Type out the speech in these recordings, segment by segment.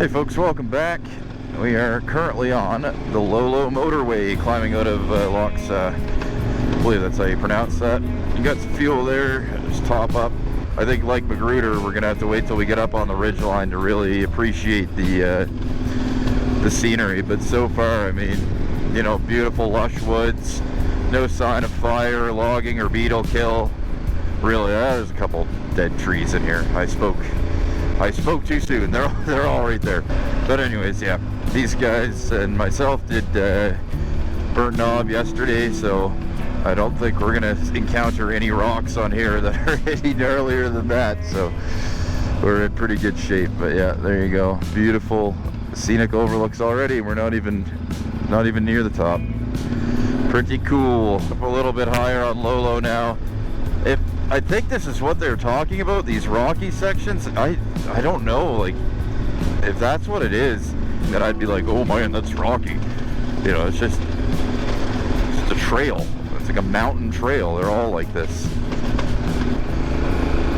Hey folks, welcome back. We are currently on the Lolo Motorway, climbing out of Locks, I believe that's how you pronounce that. You got some fuel there, just top up. I think like Magruder, we're gonna have to wait till we get up on the ridgeline to really appreciate the scenery. But so far, I mean, you know, beautiful lush woods, no sign of fire, logging, or beetle kill. Really, there's a couple dead trees in here. I spoke too soon. They're all right there. But anyways, yeah, these guys and myself did burn knob yesterday, so I don't think we're gonna encounter any rocks on here that are any earlier than that. So we're in pretty good shape. But yeah, there you go. Beautiful scenic overlooks already. We're not even near the top. Pretty cool. Up a little bit higher on Lolo now. I think this is what they're talking about, these rocky sections. I don't know, like, if that's what it is, then I'd be like, oh man, that's rocky. You know, it's just a trail. It's like a mountain trail. They're all like this.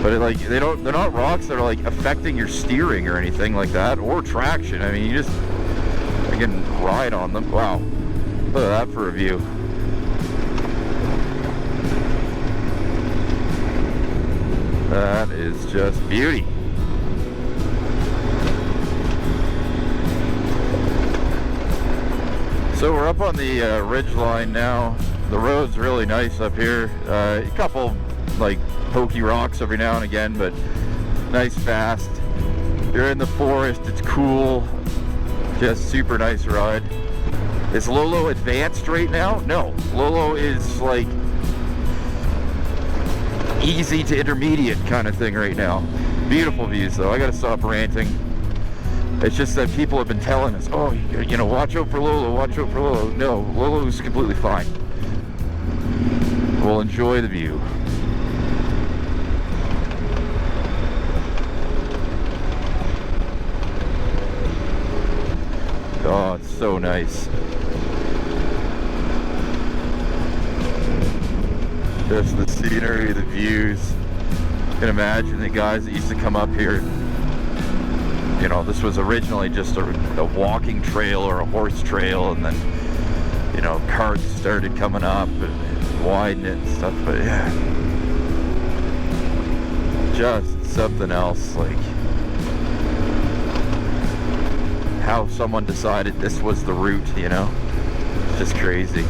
But they're not rocks that are like affecting your steering or anything like that, or traction. I mean, you just can ride on them. Wow, look at that for a view. That is just beauty. So we're up on the ridgeline now. The road's really nice up here. A couple like pokey rocks every now and again, but nice fast. You're in the forest, it's cool. Just super nice ride. Is Lolo advanced right now? No, Lolo is like easy to intermediate kind of thing right now. Beautiful views though. I gotta stop ranting. It's just that people have been telling us, oh, you know, watch out for Lolo, watch out for Lolo. No, Lolo's completely fine. We'll enjoy the view. Oh, it's so nice. Just the scenery, the views. You can imagine the guys that used to come up here. You know, this was originally just a walking trail or a horse trail, and then, you know, carts started coming up and widening it and stuff. But yeah, just something else. Like how someone decided this was the route, you know? It's just crazy.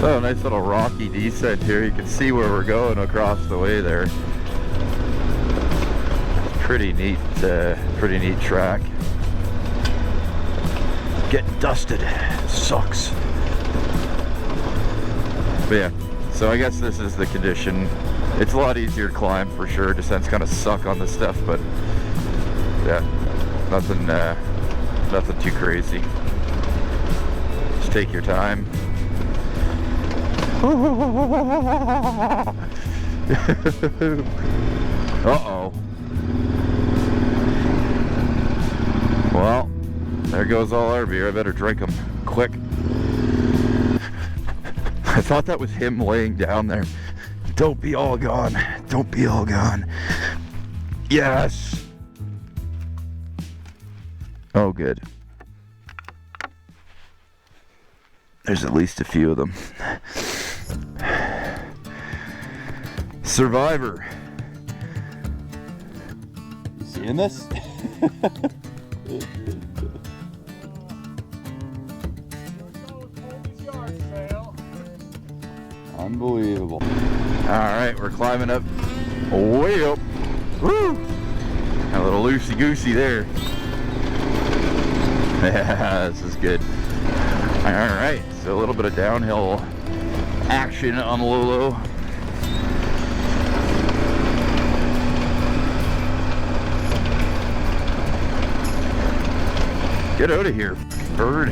So nice little rocky descent here. You can see where we're going across the way there. Pretty neat track. Getting dusted, sucks. But yeah, so I guess this is the condition. It's a lot easier to climb for sure. Descents kind of suck on this stuff, but yeah, nothing too crazy. Just take your time. Uh-oh. Well, there goes all our beer. I better drink them quick. I thought that was him laying down there. Don't be all gone. Don't be all gone. Yes. Oh, good. There's at least a few of them. Survivor. You seeing this? Unbelievable. Alright, we're climbing up. Way up. Woo! A little loosey-goosey there. Yeah, this is good. Alright, so a little bit of downhill action on Lolo. Get out of here, bird.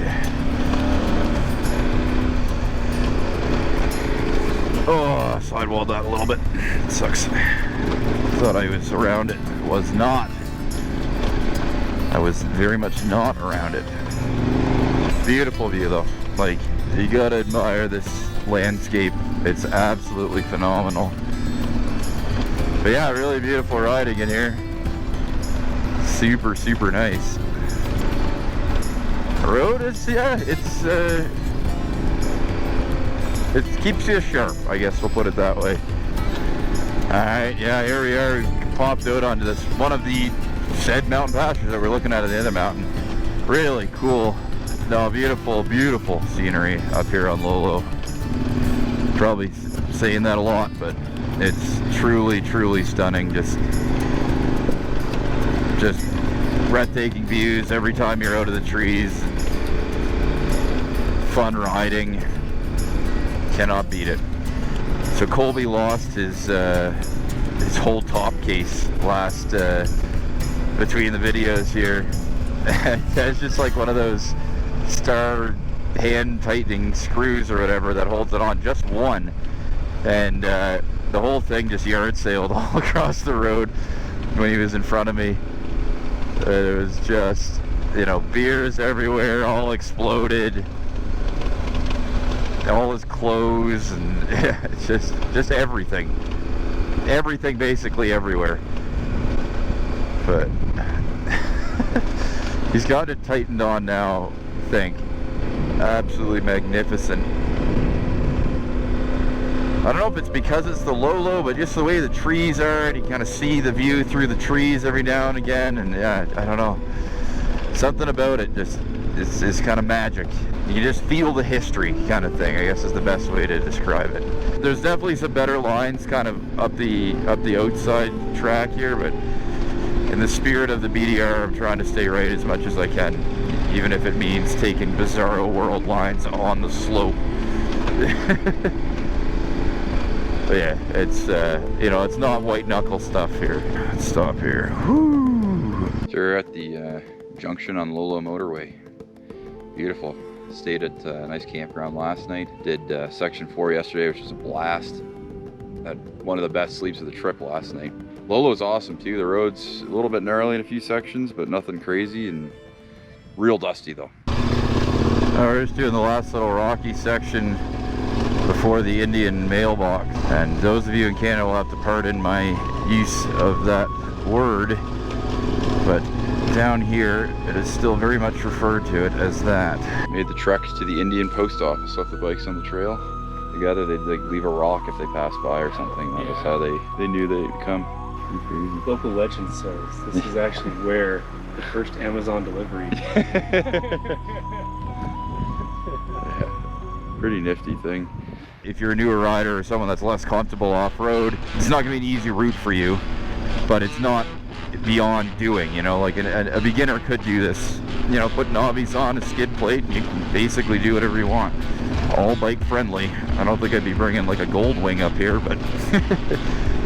Oh, I sidewalled that a little bit. It sucks. Thought I was around it. Was not. I was very much not around it. Beautiful view though. Like, you gotta admire this landscape. It's absolutely phenomenal. But yeah, really beautiful riding in here. Super, super nice. The road is, yeah, it keeps you sharp, I guess we'll put it that way. Alright, yeah, here we are. We popped out onto this, one of the said mountain pastures that we're looking at the other mountain. Really cool. No, beautiful, beautiful scenery up here on Lolo. Probably saying that a lot, but it's truly, truly stunning. Just breathtaking views every time you're out of the trees. Fun riding. Cannot beat it. So Colby lost his whole top case last between the videos here. It's just like one of those star hand tightening screws or whatever that holds it on, just one, and the whole thing just yard sailed all across the road when he was in front of me. It was just, you know, beers everywhere, all exploded, all his clothes, and it's just everything basically everywhere. But he's got it tightened on now, I think. Absolutely magnificent. I don't know if it's because it's the Lolo, but just the way the trees are, and you kind of see the view through the trees every now and again, and yeah, I don't know. Something about it just is kind of magic. You just feel the history kind of thing, I guess is the best way to describe it. There's definitely some better lines kind of up the outside track here, but in the spirit of the BDR, I'm trying to stay right as much as I can, even if it means taking Bizarro World lines on the slope. But yeah, it's you know, it's not white knuckle stuff here. Let's stop here. Woo! So we're at the junction on Lolo Motorway. Beautiful. Stayed at a nice campground last night. Did section 4 yesterday, which was a blast. Had one of the best sleeps of the trip last night. Lolo's awesome too. The road's a little bit gnarly in a few sections, but nothing crazy, and real dusty though. We're just doing the last little rocky section before the Indian mailbox, and those of you in Canada will have to pardon my use of that word, but down here it is still very much referred to it as that. Made the trek to the Indian post office, left the bikes on the trail together. They'd like leave a rock if they passed by or something. That was how they knew they'd come. Crazy. Local legend says this is actually where the first Amazon delivery. Yeah, pretty nifty thing. If you're a newer rider or someone that's less comfortable off-road, it's not going to be an easy route for you, but it's not beyond doing, you know, like a beginner could do this, you know, put knobbies on, a skid plate, and you can basically do whatever you want. All bike friendly. I don't think I'd be bringing like a gold wing up here, but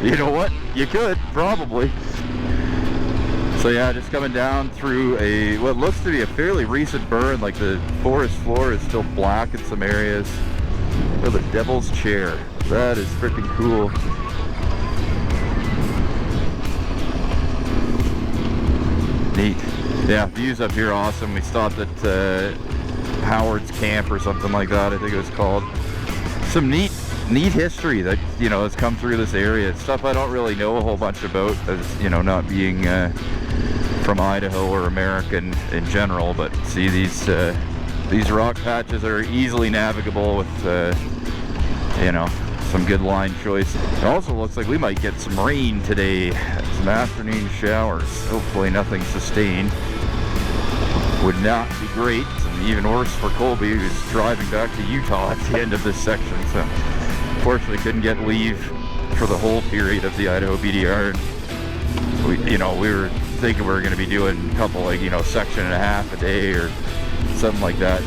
you know what? You could, probably. So yeah, just coming down through what looks to be a fairly recent burn, like the forest floor is still black in some areas. Oh, the Devil's Chair. That is freaking cool. Neat. Yeah, views up here awesome. We stopped at Howard's Camp or something like that, I think it was called. Some neat history that, you know, has come through this area. It's stuff I don't really know a whole bunch about, as, you know, not being from Idaho or American in general, but see these rock patches are easily navigable with, you know, some good line choice. It also looks like we might get some rain today, some afternoon showers. Hopefully nothing sustained. Would not be great, and even worse for Colby, who's driving back to Utah at the end of this section. So unfortunately couldn't get leave for the whole period of the Idaho BDR. We were thinking we were going to be doing a couple, like, you know, section and a half a day or something like that.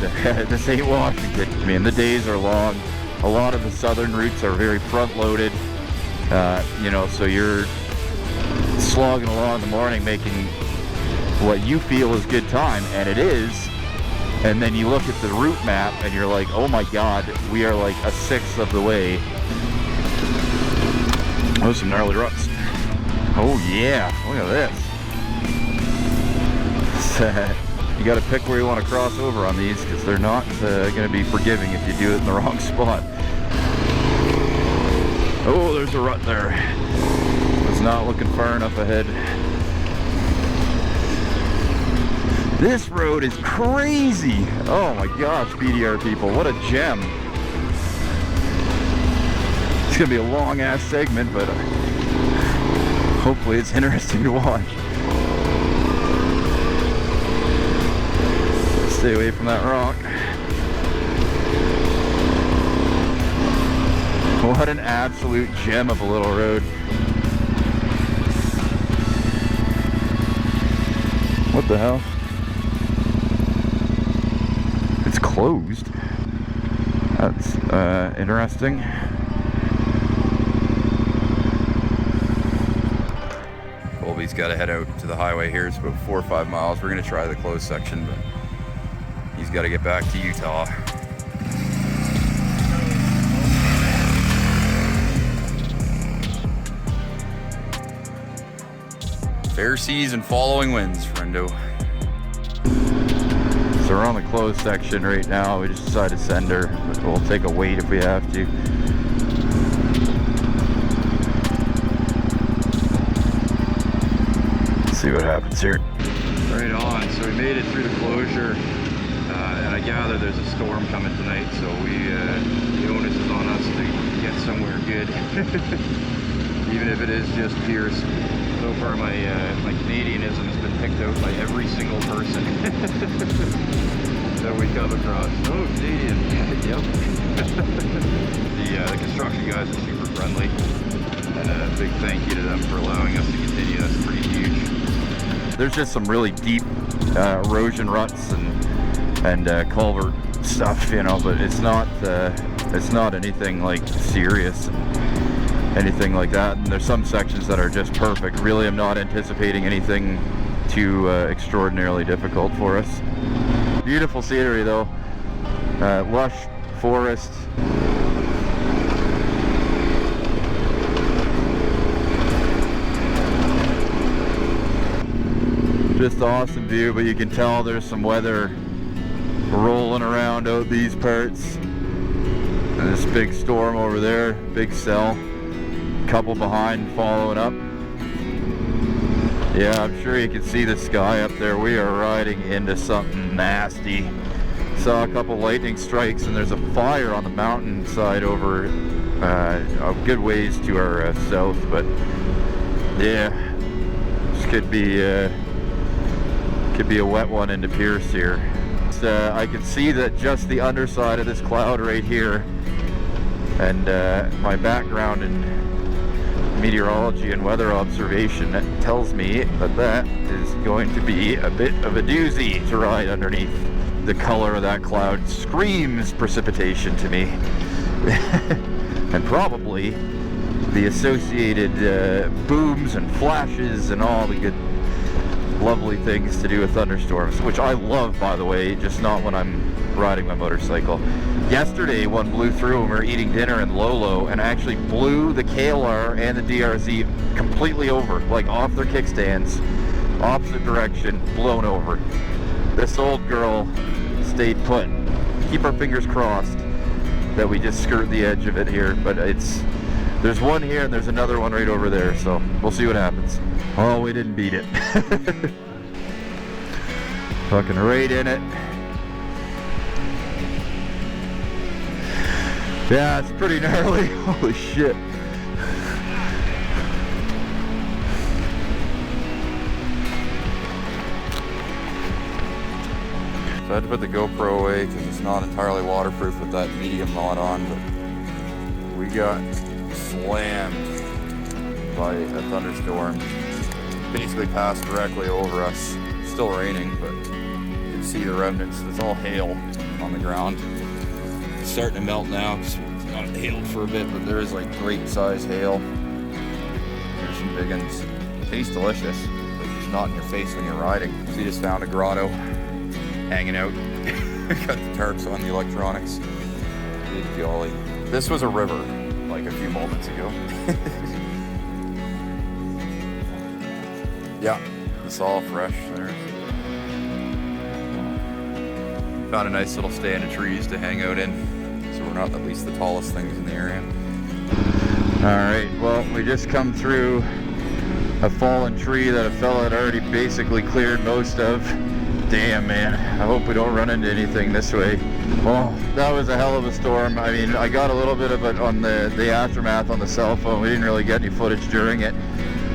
This ain't Washington. I mean, the days are long. A lot of the southern routes are very front-loaded, you know, so you're slogging along in the morning making what you feel is good time, and it is, and then you look at the route map and you're like, oh my god, we are like a sixth of the way. Oh, some gnarly ruts. Oh yeah, look at this. You got to pick where you want to cross over on these, because they're not going to be forgiving if you do it in the wrong spot. Oh, there's a rut there. Was not looking far enough ahead. This road is crazy. Oh my gosh, BDR people, what a gem. It's gonna be a long ass segment, but hopefully it's interesting to watch. Stay away from that rock. What an absolute gem of a little road. What the hell? It's closed. That's interesting. Colby's got to head out to the highway here. It's about 4 or 5 miles. We're going to try the closed section, but he's got to get back to Utah. Fair seas and following winds, friendo. So we're on the closed section right now. We just decided to send her, but we'll take a wait if we have to. Let's see what happens here. Right on. So we made it through the closure, and I gather there's a storm coming tonight. So the onus is on us to get somewhere good, even if it is just Pierce. So far, my Canadianism has been picked out by every single person that we come across. Oh, Canadian. Yep. The construction guys are super friendly, and a big thank you to them for allowing us to continue. That's pretty huge. There's just some really deep erosion ruts and culvert stuff, you know, but it's not anything like serious. Anything like that, and there's some sections that are just perfect. Really, I'm not anticipating anything too extraordinarily difficult for us. Beautiful scenery though, lush forest. Just awesome view, but you can tell there's some weather rolling around out these parts. And this big storm over there, big cell. Couple behind following up. Yeah, I'm sure you can see the sky up there. We are riding into something nasty. Saw a couple lightning strikes, and there's a fire on the mountainside over a good ways to our south, but yeah, this could be a wet one into Pierce here. I can see that just the underside of this cloud right here, and my background in meteorology and weather observation tells me that that is going to be a bit of a doozy to ride underneath. The color of that cloud screams precipitation to me. And probably the associated booms and flashes and all the good lovely things to do with thunderstorms, which I love, by the way, just not when I'm riding my motorcycle. Yesterday one blew through when we were eating dinner in Lolo and actually blew the KLR and the DRZ completely over, like off their kickstands, opposite direction, blown over. This old girl stayed put. Keep our fingers crossed that we just skirt the edge of it here, but there's one here and there's another one right over there, so we'll see what happens. Oh, we didn't beat it. Fucking right in it. Yeah, it's pretty gnarly. Holy shit. So I had to put the GoPro away because it's not entirely waterproof with that medium mod on, but we got slammed by a thunderstorm. Basically passed directly over us. Still raining, but you can see the remnants. It's all hail on the ground. It's starting to melt now. It's not hailed for a bit, but there is like great size hail. There's some big ones. Tastes delicious, but it's not in your face when you're riding. So you just found a grotto hanging out. Got the tarps on the electronics. Good golly. This was a river like a few moments ago. Yeah, it's all fresh there. Found a nice little stand of trees to hang out in, so we're not at least the tallest things in the area. Alright, well, we just come through a fallen tree that a fella had already basically cleared most of. damn, man. I hope we don't run into anything this way. Well, that was a hell of a storm. I mean, I got a little bit of it on the aftermath on the cell phone. We didn't really get any footage during it,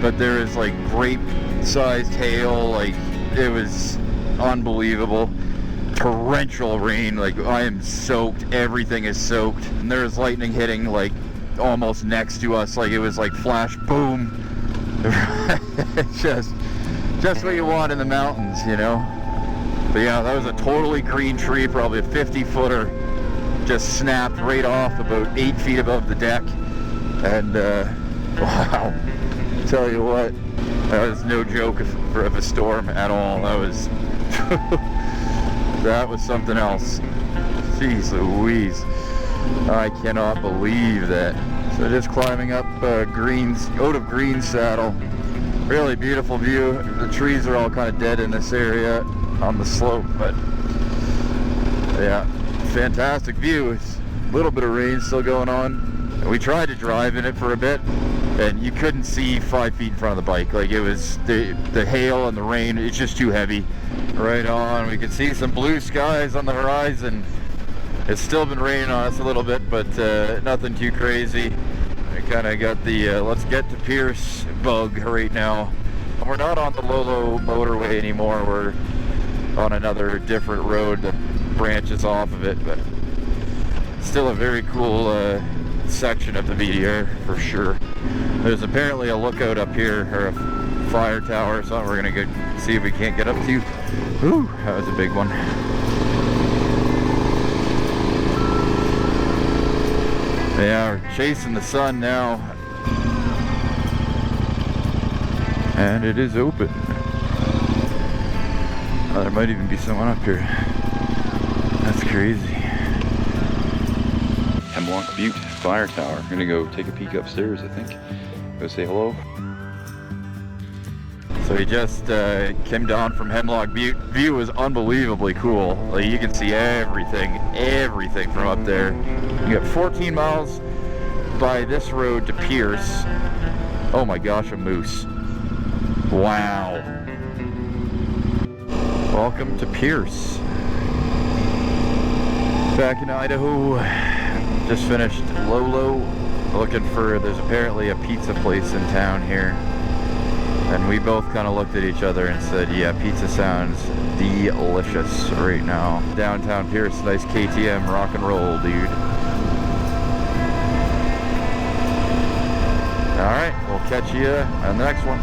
but there is like grape-sized hail. Like, it was unbelievable. Torrential rain. Like, I am soaked. Everything is soaked. And there's lightning hitting like almost next to us. Like, it was like flash boom. just what you want in the mountains, you know. But yeah, that was a totally green tree, probably a 50-footer, just snapped right off about 8 feet above the deck. And wow, tell you what, that was no joke of a storm at all. That was that was something else. Jeez Louise, I cannot believe that. So just climbing up out of Green Saddle. Really beautiful view. The trees are all kind of dead in this area on the slope, but yeah, fantastic view. It's a little bit of rain still going on. We tried to drive in it for a bit, and you couldn't see 5 feet in front of the bike. Like, it was the hail and the rain. It's just too heavy. Right on. We could see some blue skies on the horizon. It's still been raining on us a little bit, but nothing too crazy. I kind of got the let's get to Pierce bug right now. And we're not on the Lolo motorway anymore. We're on another different road that branches off of it, but still a very cool section of the BDR for sure. There's apparently a lookout up here, or a fire tower or something we're gonna go see if we can't get up to. Whew, that was a big one. Yeah, we're chasing the sun now. And it is open. Oh, there might even be someone up here. That's crazy. Hemlock Butte Fire Tower. I'm gonna go take a peek upstairs, I think. Go say hello. So he just came down from Hemlock Butte. View was unbelievably cool. Like, you can see everything from up there. You got 14 miles by this road to Pierce. Oh my gosh, a moose. Wow. Welcome to Pierce. Back in Idaho. Just finished Lolo. Looking for, there's apparently a pizza place in town here. And we both kind of looked at each other and said, yeah, pizza sounds delicious right now. Downtown Pierce, nice KTM rock and roll, dude. All right, we'll catch you on the next one.